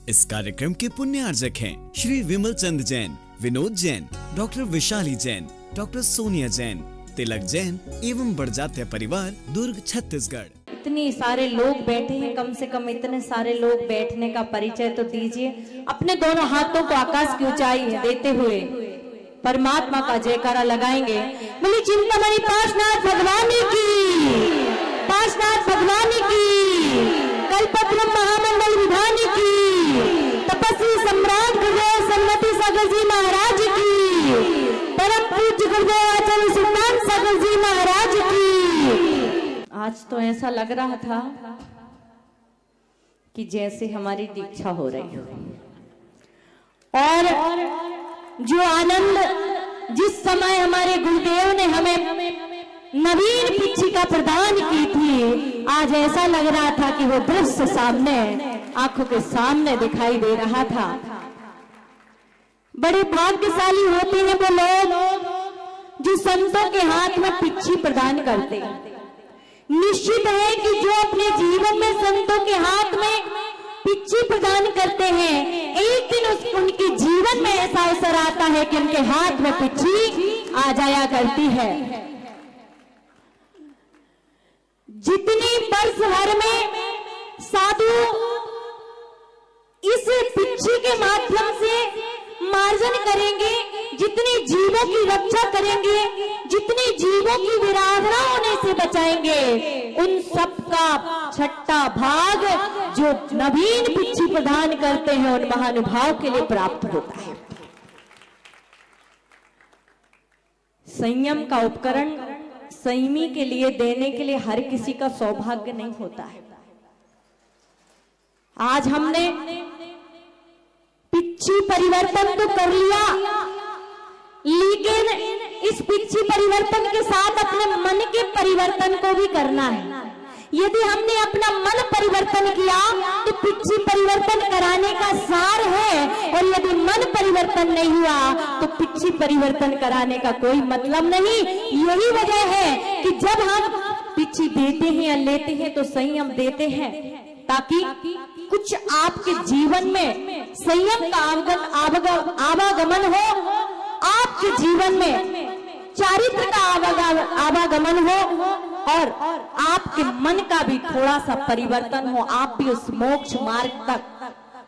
इस कार्यक्रम के पुण्यार्जक हैं श्री विमल चंद जैन, विनोद जैन, डॉक्टर विशाली जैन, डॉक्टर सोनिया जैन, तिलक जैन एवं बड़जात्या परिवार, दुर्ग, छत्तीसगढ़। इतने सारे लोग बैठे हैं, कम से कम इतने सारे लोग बैठने का परिचय तो दीजिए। अपने दोनों हाथों को आकाश की ऊंचाई देते हुए परमात्मा का जयकारा लगाएंगे। बोले चिंतामणि पार्श्वनाथ भगवान की, पार्श्वनाथ भगवान की, कल्पद्रुम महामंडल विधान की, तपस्वी सम्राट गुरुदेव सन्मति सागर जी महाराज की, परम पूज्य गुरुदेव आचार्य सुल्तान सागर जी महाराज की। आज तो ऐसा लग रहा था कि जैसे हमारी दीक्षा हो रही हो, और जो आनंद जिस समय हमारे गुरुदेव ने हमें नवीन पिच्छिका प्रदान की थी, आज ऐसा लग रहा था कि वो दृश्य सामने आंखों के सामने दिखाई दे रहा था। बड़े भाग्यशाली होते हैं वो लोग जो संतों के हाथ में पिच्छी प्रदान करते हैं। निश्चित है कि जो अपने जीवन में संतों के हाथ में पिच्छी प्रदान करते हैं, एक दिन उनके जीवन में ऐसा अवसर आता है कि उनके हाथ में पिच्छी आ जाया करती है। जितनी वर्ष भर में साधु इस पिच्छी के माध्यम से मार्जन करेंगे, जितने जीवों की रक्षा करेंगे, जितने जीवों की विराधना होने से बचाएंगे, उन सब का छठा भाग जो नवीन पिच्छी प्रदान करते हैं उन महानुभाव के लिए प्राप्त होता है। संयम का उपकरण संयमी के लिए देने के लिए हर किसी का सौभाग्य नहीं होता है। आज हमने पिच्छी परिवर्तन तो कर लिया, लेकिन इस पिच्छी परिवर्तन के साथ अपने मन के परिवर्तन को भी करना है। यदि हमने अपना मन परिवर्तन किया तो पिच्छी परिवर्तन कराने का सार है, और यदि मन परिवर्तन नहीं हुआ तो पिच्छी परिवर्तन कराने का कोई मतलब नहीं। यही वजह है कि जब हम पिच्छी देते हैं या लेते हैं तो संयम देते हैं, ताकि कुछ आपके जीवन में संयम का आवागमन हो, आपके जीवन में चारित्र का आवागमन हो, और आपके मन का भी थोड़ा सा परिवर्तन हो, आप भी उस मोक्ष मार्ग तक,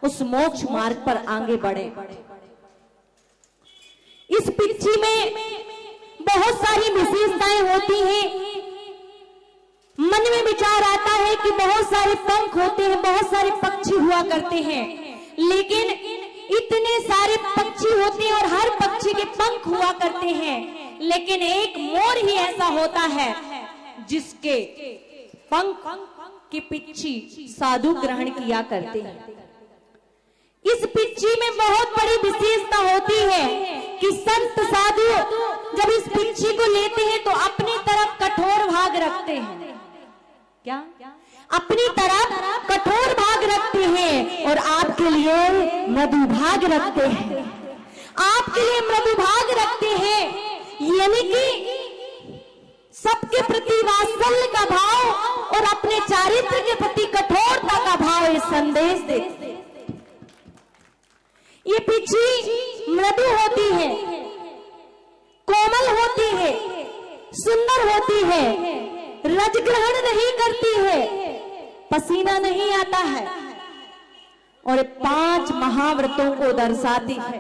उस मोक्ष मार्ग पर आगे बढ़े। इस पिच्छी में बहुत सारी विशेषताएं होती हैं। मन में विचार आता है कि बहुत सारे पंख होते हैं, बहुत सारे पक्षी हुआ करते हैं, लेकिन इतने सारे पक्षी होते हैं और हर पक्षी के पंख हुआ करते हैं, लेकिन एक मोर ही ऐसा होता है जिसके पंख की पिच्छी साधु ग्रहण किया करते हैं। इस पिच्छी में बहुत बड़ी विशेषता होती है कि संत साधु जब इस पिच्छी को लेते हैं तो अपनी तरफ कठोर भाग रखते हैं। क्या? अपनी तरफ कठोर भाग रखते हैं और आपके लिए मृदु भाग रखते हैं। आपके लिए मृदु भाग रखते हैं, यानी कि सबके प्रति वात्सल्य का भाव और अपने चारित्र के प्रति कठोरता का भाव इस संदेश देते। ये पिच्छी मृदु होती है, कोमल होती है, सुंदर होती है, रज ग्रहण नहीं करती है, पसीना नहीं आता है, और 5 महाव्रतों को दर्शाती है।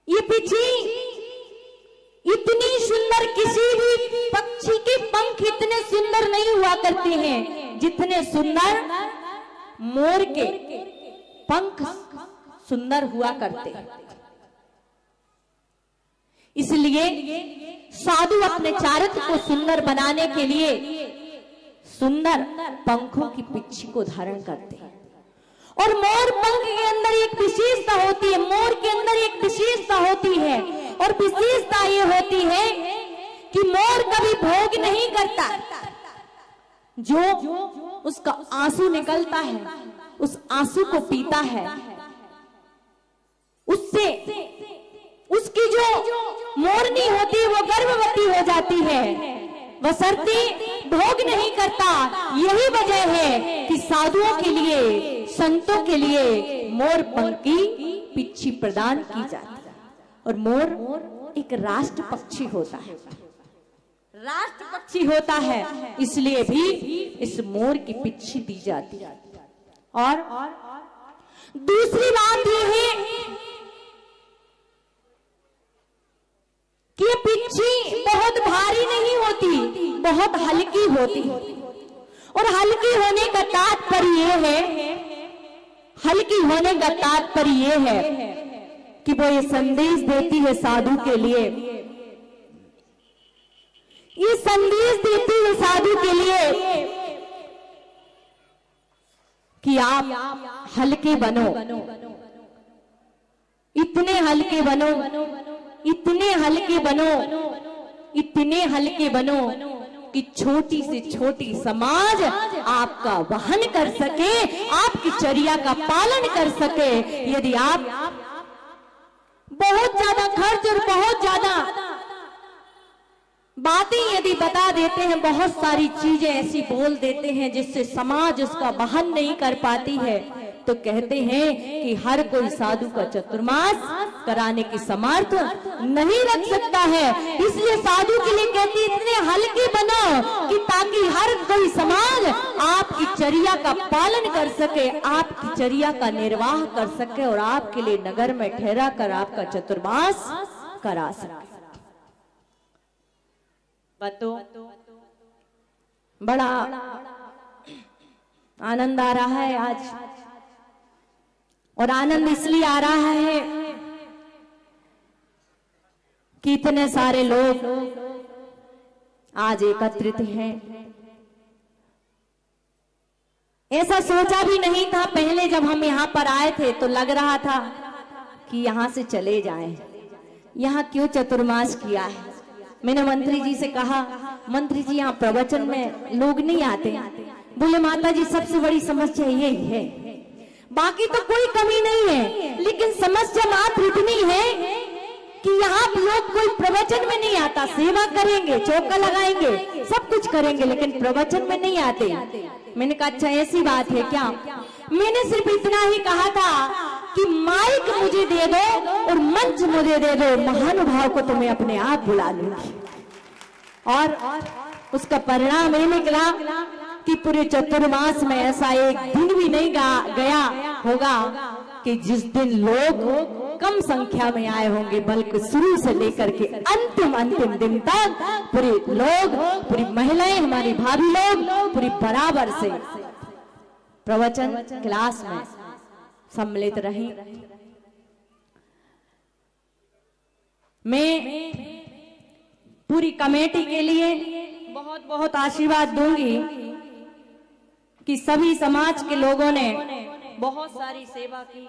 ये पिच्छी इतनी सुंदर, किसी भी पक्षी के पंख इतने सुंदर नहीं हुआ करते हैं जितने सुंदर मोर के पंख सुंदर हुआ करते हैं। इसलिए साधु अपने चारित्र को सुंदर बनाने के लिए सुंदर पंखों की पिच्छी को धारण करते हैं। और मोर पंख के अंदर एक विशेषता होती है, मोर के अंदर एक विशेषता होती है, और विशेषता ये होती है कि मोर कभी भोग नहीं करता। जो उसका आंसू निकलता है उस आंसू को पीता है, उससे उसकी जो मोरनी होती है वो गर्भवती हो जाती है, बशर्ते भोग नहीं करता। यही वजह है कि साधुओं के लिए, संतों के लिए मोर पंख की पिच्छी प्रदान की जाती है। और मोर एक राष्ट्र पक्षी होता है, राष्ट्र पक्षी होता है, इसलिए भी इस मोर की पिच्छी दी जाती है। और दूसरी बात यह है कि ये पिच्छी बहुत भारी नहीं होती, बहुत हल्की होती। और हल्की होने का तात्पर्य यह है, हल्की होने का तात्पर्य यह है कि वो ये संदेश देती है साधु के लिए, ये संदेश देती है साधु के लिए कि आप हल्के बनो, इतने हल्के बनो, इतने हल्के बनो, इतने हल्के बनो कि छोटी से छोटी समाज आपका वहन कर सके, आपकी चर्या का पालन कर सके। यदि आप बहुत ज्यादा खर्च और बहुत ज्यादा बातें यदि बता देते हैं, बहुत सारी चीजें ऐसी बोल देते हैं जिससे समाज उसका वहन नहीं कर पाती है, तो कहते हैं कि हर कोई साधु का चतुर्मास कराने की समर्थ नहीं रख सकता है। इसलिए साधु के लिए कहती है इतने हल्के बनो कि ताकि हर कोई समाज आपकी चर्या का पालन कर सके, आपकी चर्या का निर्वाह कर सके और आपके लिए नगर में ठहरा कर आपका चतुर्मास करा सके। बतो बड़ा आनंद आ रहा है आज, और आनंद इसलिए आ रहा है कि इतने सारे लोग आज एकत्रित हैं। ऐसा सोचा भी नहीं था पहले, जब हम यहाँ पर आए थे तो लग रहा था कि यहाँ से चले जाएं, यहाँ क्यों चतुर्मास किया है। मैंने मंत्री जी से कहा, मंत्री जी यहाँ प्रवचन में लोग नहीं आते। बोले माता जी सबसे बड़ी समस्या यही है, बाकी तो कोई कमी नहीं है, लेकिन समस्या मात्र इतनी है कि यहाँ लोग कोई प्रवचन में नहीं आता। सेवा करेंगे, चौका लगाएंगे, सब कुछ करेंगे, लेकिन प्रवचन में नहीं आते। मैंने कहा अच्छा ऐसी बात है क्या? मैंने सिर्फ इतना ही कहा था कि माइक मुझे दे दो और मंच मुझे दे दो, महानुभाव को तो मैं अपने आप बुला लूंगी। और उसका परिणाम ये निकला कि पूरे चतुर्मास में ऐसा एक दिन भी नहीं गया होगा कि जिस दिन लोग कम संख्या में आए होंगे, बल्कि शुरू से लेकर के अंतिम दिन तक पूरे लोग, पूरी महिलाएं, हमारी भाभी लोग पूरी बराबर से प्रवचन क्लास में सम्मिलित रही। मैं पूरी कमेटी के लिए बहुत बहुत आशीर्वाद दूंगी कि सभी समाज के लोगों ने बहुत सारी सेवा की,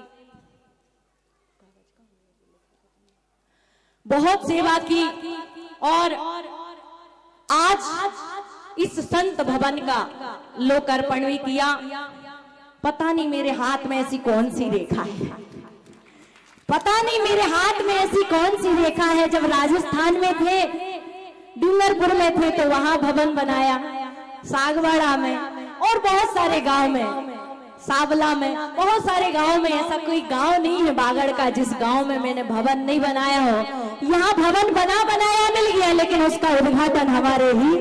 बहुत सेवा की, और आज इस संत भवन का लोकार्पण भी किया। पता नहीं मेरे हाथ में ऐसी कौन सी रेखा है, पता नहीं मेरे हाथ में ऐसी कौन सी रेखा है। जब राजस्थान में थे, डूंगरपुर में थे, तो वहां भवन बनाया, सागवाड़ा में और बहुत सारे गांव में, सावला में, बहुत सारे गांव में। ऐसा कोई गांव नहीं है बागड़ का जिस गांव में मैंने भवन नहीं बनाया हो। यहाँ भवन बनाया मिल गया, लेकिन उसका उद्घाटन हमारे ही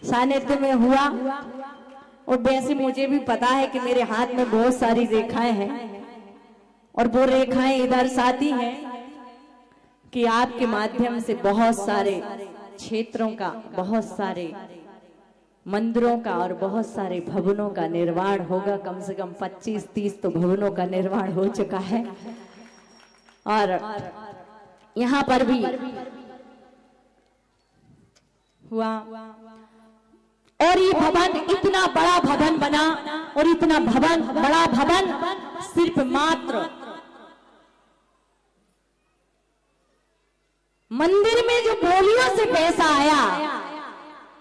सानिध्य में हुआ। और वैसे मुझे भी पता है कि मेरे हाथ में बहुत सारी रेखाएं हैं, और वो रेखाएं इधर साथी हैं कि आपके माध्यम से बहुत सारे क्षेत्रों का, बहुत सारे मंदिरों का और बहुत सारे भवनों का निर्माण होगा। कम से कम 25-30 तो भवनों का निर्माण हो चुका है, और यहाँ पर भी हुआ। और ये भवन, इतना बड़ा भवन बना, और इतना बड़ा भवन सिर्फ मात्र मंदिर में जो बोलियों से पैसा आया,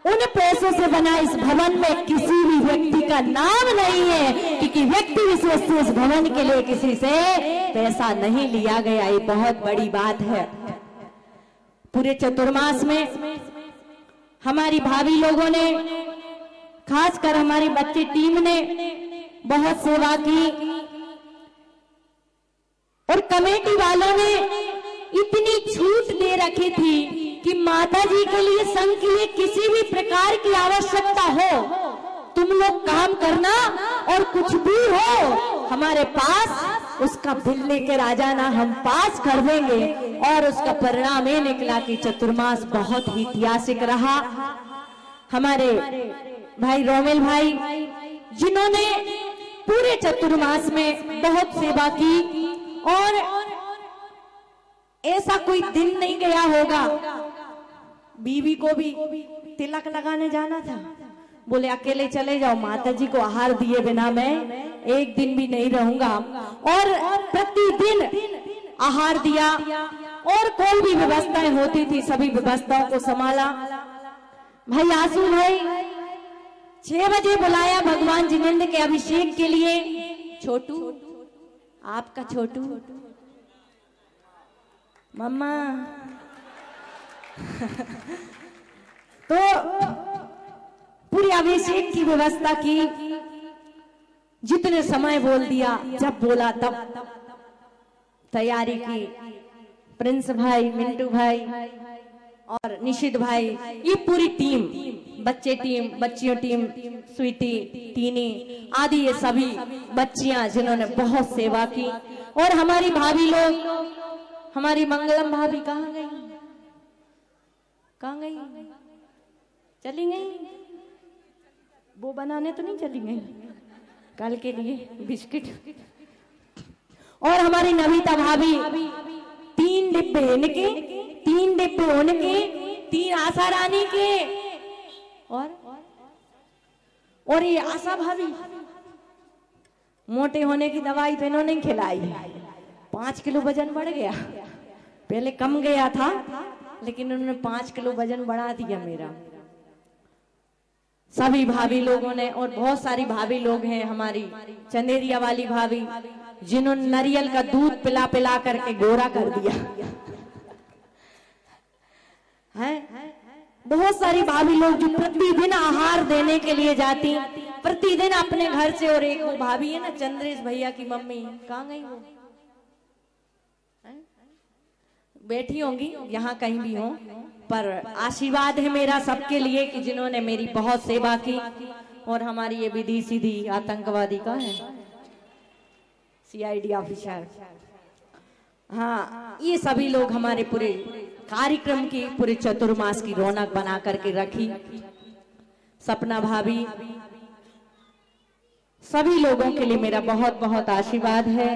उन पैसों से बना इस भवन में किसी भी व्यक्ति का नाम नहीं है, क्योंकि व्यक्ति विशेष से इस भवन के लिए किसी से पैसा नहीं लिया गया। ये बहुत बड़ी बात है। पूरे चतुर्मास में हमारी भाभी लोगों ने, खासकर हमारी बच्ची टीम ने बहुत सेवा की और कमेटी वालों ने इतनी छूट दे रखी थी कि माता जी के लिए संघ के लिए किसी भी प्रकार की आवश्यकता हो, तुम लोग काम करना और कुछ भी हो हमारे पास उसका बिल लेकर आ जाना, हम पास कर देंगे। और उसका परिणाम ये निकला कि चतुर्मास बहुत ही ऐतिहासिक रहा। हमारे भाई रोमेल भाई जिन्होंने पूरे चतुर्मास में बहुत सेवा की और ऐसा कोई दिन नहीं गया होगा, बीवी को भी तिलक लगाने जाना था, बोले अकेले चले जाओ, माता जी को आहार दिए बिना मैं एक दिन भी नहीं रहूंगा। और प्रतिदिन आहार दिया और कोई भी व्यवस्थाएं होती थी सभी व्यवस्थाओं को संभाला। भाई आसू भाई 6 बजे बुलाया भगवान जिनेंद्र के अभिषेक के लिए। छोटू, आपका छोटू मम्मा तो पूरी अभिषेक की व्यवस्था की, जितने समय बोल दिया, जब बोला तब तैयारी की। प्रिंस भाई, मिंटू भाई और निशित भाई, ये पूरी टीम, बच्चे टीम, बच्चियों टीम, स्वीटी, टीनी आदि, ये सभी बच्चियां जिन्होंने बहुत सेवा की। और हमारी भाभी लोग, हमारी मंगलम भाभी कहाँ गई? कहाँ गई? चली गई? वो बनाने तो नहीं चली गई कल के लिए बिस्किट। और हमारी नविता भाभी 3 डिब्बे इनके, 3 डिब्बे उनके, 3 आशा रानी के। और ये आशा भाभी मोटे होने की दवाई तो इन्होंने खिलाई, 5 किलो वजन बढ़ गया, पहले कम गया था लेकिन उन्होंने 5 किलो वजन बढ़ा दिया मेरा। सभी भाभी लोगों ने, और बहुत सारी भाभी लोग हैं, हमारी चंदेरिया वाली भाभी जिन्होंने नारियल का दूध पिला पिला करके गोरा कर दिया है। बहुत सारी भाभी लोग जो प्रतिदिन आहार देने के लिए जाती, प्रतिदिन अपने घर से। और एक वो भाभी है ना चंद्रेश भैया की मम्मी, कहाँ गई वो? बैठी होंगी यहाँ कहीं भी हो, पर आशीर्वाद है मेरा सबके लिए कि जिन्होंने मेरी बहुत सेवा की। और हमारी ये विधि सीधी आतंकवादी का है, CID ऑफिसर, हाँ, ये सभी लोग हमारे पूरे कार्यक्रम की, पूरे चतुर्मास की रौनक बना करके रखी। सपना भाभी, सभी लोगों के लिए मेरा बहुत बहुत आशीर्वाद है।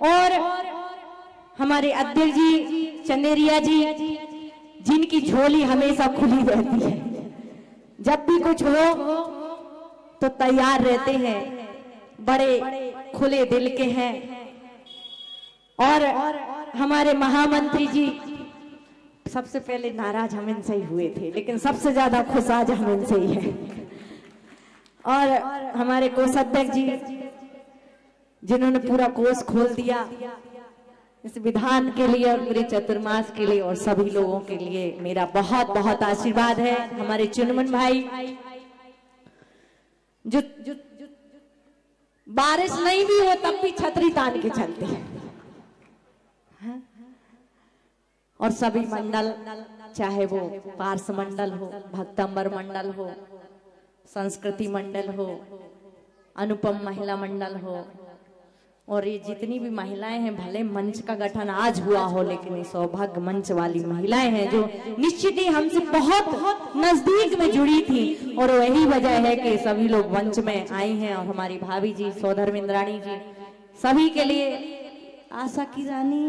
और हमारे अध्यक्ष जी चंदेरिया जी, जिनकी झोली हमेशा खुली रहती है, जब भी कुछ हो तो तैयार रहते हैं, बड़े खुले दिल के हैं। और हमारे महामंत्री जी, सबसे पहले नाराज हम इनसे ही हुए थे, लेकिन सबसे ज्यादा खुश आज हम इनसे ही हैं। और हमारे कोषाध्यक्ष जी जिन्होंने पूरा कोष खोल दिया इस विधान के लिए और पूरे चतुर्मास के लिए, और सभी लोगों के लिए मेरा बहुत बहुत आशीर्वाद है। हमारे चुनमुन भाई जो बारिश नहीं भी हो तब भी छतरी तान के चलते हैं, और सभी मंडल, चाहे वो पार्स मंडल हो, भक्तंबर मंडल हो, संस्कृति मंडल हो, अनुपम महिला मंडल हो, और ये जितनी भी महिलाएं हैं, भले मंच का गठन आज हुआ हो, लेकिन ये सौभाग्य मंच वाली महिलाएं हैं जो निश्चित ही हमसे बहुत नजदीक में जुड़ी थी। और वही वजह है कि सभी लोग मंच में आई हैं। और हमारी भाभी जी सौधर्मिंद्राणी जी, सभी के लिए आशा की रानी,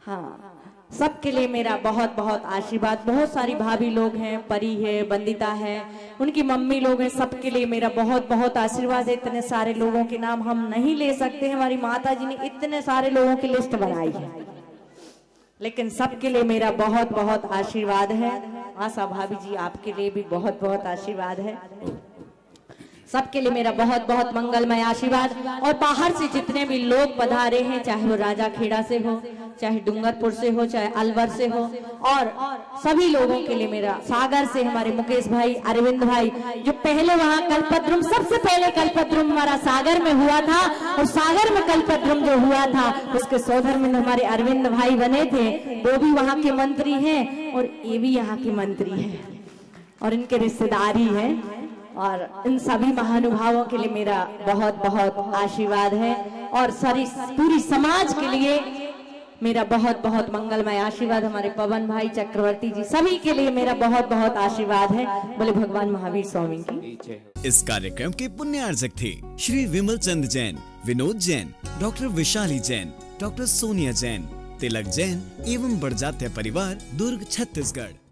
हाँ, सबके लिए मेरा बहुत बहुत आशीर्वाद। बहुत सारी भाभी लोग हैं, परी है, बंदिता है, उनकी मम्मी लोग हैं, सबके लिए मेरा बहुत बहुत आशीर्वाद है। इतने सारे लोगों के नाम हम नहीं ले सकते, हमारी माता जी ने इतने सारे लोगों की लिस्ट बनाई है, लेकिन सबके लिए मेरा बहुत बहुत आशीर्वाद है। आशा भाभी जी, आपके लिए भी बहुत बहुत आशीर्वाद है। सबके लिए मेरा बहुत बहुत मंगलमय आशीर्वाद। और बाहर से जितने भी लोग पधारे हैं, चाहे वो राजा खेड़ा से हो, चाहे डूंगरपुर से हो, चाहे अलवर से हो, और सभी लोगों के लिए मेरा सागर से हमारे मुकेश भाई, अरविंद भाई, जो पहले वहाँ कल्पद्रुम, सबसे पहले कल्पद्रुम हमारा सागर में हुआ था, और सागर में कल्पद्रुम जो हुआ था उसके सौधर में हमारे अरविंद भाई बने थे, वो भी वहाँ के मंत्री हैं और ये भी यहाँ के मंत्री हैं और इनके रिश्तेदारी हैं। और इन सभी महानुभावों के लिए मेरा बहुत बहुत आशीर्वाद है और सारी पूरी समाज के लिए मेरा बहुत बहुत मंगलमय आशीर्वाद। हमारे पवन भाई, चक्रवर्ती जी, सभी के लिए मेरा बहुत बहुत आशीर्वाद है। बोले भगवान महावीर स्वामी की। इस कार्यक्रम के पुण्यार्जक थे श्री विमल चंद जैन, विनोद जैन, डॉक्टर विशाली जैन, डॉक्टर सोनिया जैन, तिलक जैन एवं बड़जात्या परिवार, दुर्ग, छत्तीसगढ़।